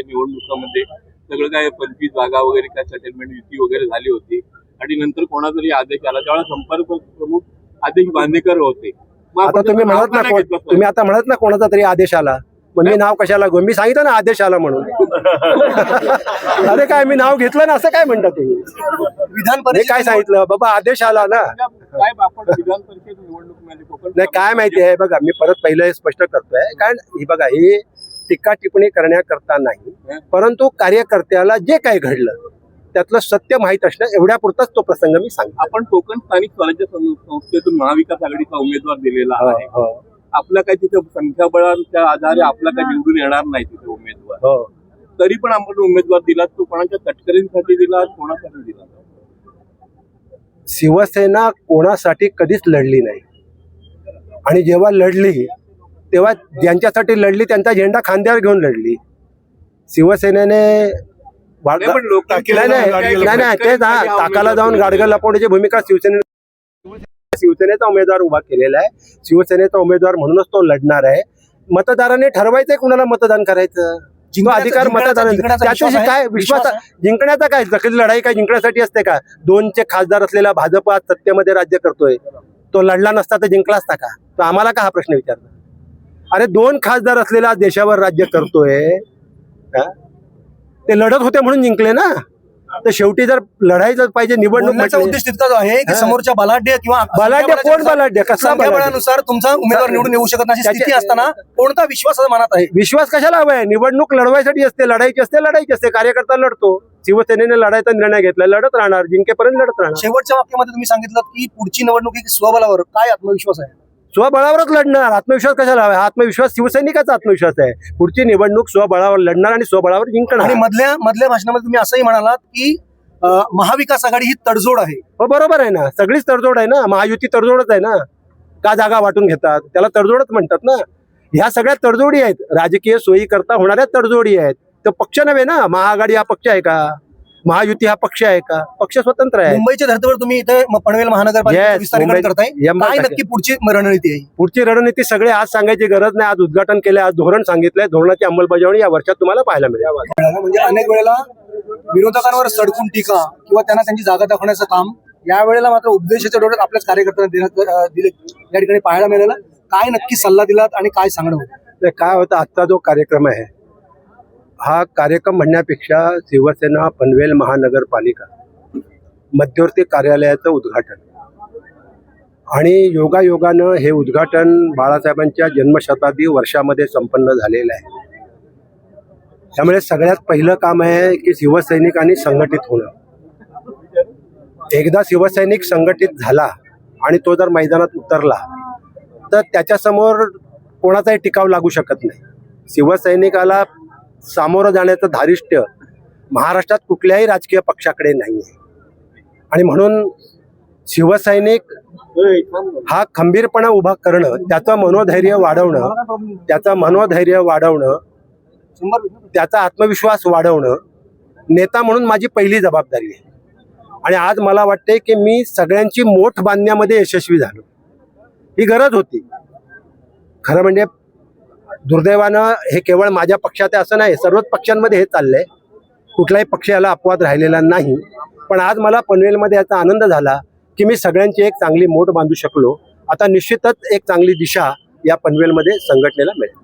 निवडणुकामध्ये सगळं काय 25 जागा वगैरे काय सेटलमेंट युती वगैरे झाली होती आणि नंतर कोणाचाही आदेश आला त्यावेळेला संपर्क प्रमुख आदेश बांदेकर होते. आता तुम्ही म्हणत ना तुम्ही आता म्हणत ना कोणाचा तरी आदेश आला, मग मी नाव कशाला घेऊ? मी सांगितलं ना आदेश आला म्हणून. अरे काय मी नाव घेतलं ना असं काय म्हणता तुम्ही? विधान परिषद काय सांगितलं बाबा, आदेश आला ना. काय आपण विधान परिषद निवडणूक नाही काय माहिती आहे बघा, मी परत पहिलं स्पष्ट करतोय, कारण ही बघा ही टीका टिप्पणी करण्याकरता नाही, परंतु कार्यकर्त्याला जे काही घडलं त्यातलं सत्य माहित असणं एवढ्यापुरताच तो प्रसंग मी सांगतो. आपण कोकण स्थानिक स्वराज्य संस्थेतून महाविकास आघाडीचा उमेदवार दिलेला आहे. आपला काही तिथे संख्याबळाच्या आधारे आपला काही निवडून येणार नाही तिथे उमेदवार, तरी पण आपण उमेदवार दिला. तो कोणाच्या तटकरींसाठी दिला, कोणासाठी दिला? शिवसेना कोणासाठी कधीच लढली नाही, आणि जेव्हा लढली तेव्हा ज्यांच्यासाठी लढली त्यांचा झेंडा खांद्यावर घेऊन लढली. शिवसेनेने ताकाला जाऊन गाडगं लपवण्याची भूमिका शिवसेनेचा उमेदवार उभा केलेला आहे. शिवसेनेचा उमेदवार म्हणूनच तो लढणार आहे. मतदारांनी ठरवायचंय कुणाला मतदान करायचं, अधिकार मतदान. त्याच्याशी काय विश्वास जिंकण्याचा काय, जखली लढाई काय जिंकण्यासाठी असते का? 2चे खासदार असलेला भाजप आज सत्तेमध्ये राज्य करतोय, तो लढला नसता तर जिंकला असता का? तो आम्हाला का हा प्रश्न विचारला? अरे 2 खासदार असलेला देशावर राज्य करतोय, ते लढत होते म्हणून जिंकले ना. तर शेवटी जर लढायचं पाहिजे निवडणूक उद्देश तितकाच आहे की समोरच्या बलाढ्य किंवा बलाढ्य कोण बलाढ्य कसला बलाढ्यानुसार तुमचा उमेदवार निवडून येऊ शकत नाही स्थिती असताना कोणता विश्वास मनात आहे? विश्वास कशाला हवाय? निवडणूक लढवायसाठी असते, लढायची असते. कार्यकर्ता लढतो. शिवसेनेने लढायचा निर्णय घेतला, लढत राहणार, जिंकेपर्यंत लढत राहणार. शेवटच्या वाक्यामध्ये तुम्ही सांगितलं की पुढची निवडणूक ही स्वबलावर, काय आत्मविश्वास आहे? स्वबळावरच लढणार. आत्मविश्वास कशाला हवा? आत्मविश्वास शिवसैनिकाचा आत्मविश्वास आहे. पुढची निवडणूक स्वबळावर लढणार आणि स्वबळावर जिंकणार. आणि मधल्या भाषणामध्ये तुम्ही असंही म्हणालात की महाविकास आघाडी ही तडजोड आहे. हो बरोबर आहे ना, सगळीच तडजोड आहे ना. महायुती तडजोडच आहे ना. का जागा वाटून घेतात त्याला तडजोडच म्हणतात ना. ह्या सगळ्या तडजोडी आहेत, राजकीय सोयी करता होणाऱ्या तडजोडी आहेत. तो पक्ष नव्हे ना. महाआघाडी हा पक्ष आहे का? महायुती हा पक्ष आहे का? पक्ष स्वतंत्र आहे. मुंबईच्या धर्तीवर तुम्ही इथे पनवेल महानगरपालिका विस्तारीकरण करताय, काय नक्की पुढची रणनीती आहे? पुढची रणनीती सगळे आज सांगायची गरज नाही. आज उद्घाटन केलंय, आज धोरण सांगितलंय. धोरणाची अंमलबजावणी या वर्षात तुम्हाला पाहायला मिळेल. म्हणजे अनेक वेळेला विरोधकांवर सडकून टीका किंवा त्यांना त्यांची जागा दाखवण्याचं काम, या वेळेला मात्र उपदेशाच्या डोळ्यात आपल्याच कार्यकर्त्यांना दिले या ठिकाणी पाहायला मिळालं. काय नक्की सल्ला दिलात आणि काय सांगणं होतं? काय होतं, आजचा जो कार्यक्रम आहे हा कार्यक्रम म्हणण्यापेक्षा शिवसेना पनवेल महानगरपालिका मध्यवर्ती कार्यालयाचं उद्घाटन, आणि योगायोगानं हे उद्घाटन बाळासाहेबांच्या जन्मशताब्दी वर्षामध्ये संपन्न झालेलं आहे. त्यामुळे सगळ्यात पहिलं काम आहे की शिवसैनिकांनी संघटित होणं. एकदा शिवसैनिक संघटित झाला आणि तो जर मैदानात उतरला तर त्याच्यासमोर कोणाचाही टिकाव लागू शकत नाही. शिवसैनिकाला सामोरं जाण्याचं धारिष्ट्य महाराष्ट्रात कुठल्याही राजकीय पक्षाकडे नाही आहे. आणि म्हणून शिवसैनिक हा खंबीरपणा उभा करणं, त्याचं मनोधैर्य वाढवणं, त्याचा आत्मविश्वास वाढवणं नेता म्हणून माझी पहिली जबाबदारी आहे. आणि आज मला वाटते की मी सगळ्यांची मोठ बांधण्यामध्ये यशस्वी झालो. ही गरज होती. खरं म्हणजे दुर्दैवानं हे केवळ माझ्या पक्षात आहे असं नाही, सर्वच पक्षांमध्ये हे चाललंय. कुठलाही पक्ष याला अपवाद राहिलेला नाही. पण आज मला पनवेलमध्ये याचा आनंद झाला की मी सगळ्यांची एक चांगली मोठ बांधू शकलो. आता निश्चितच एक चांगली दिशा या पनवेलमध्ये संघटनेला मिळेल.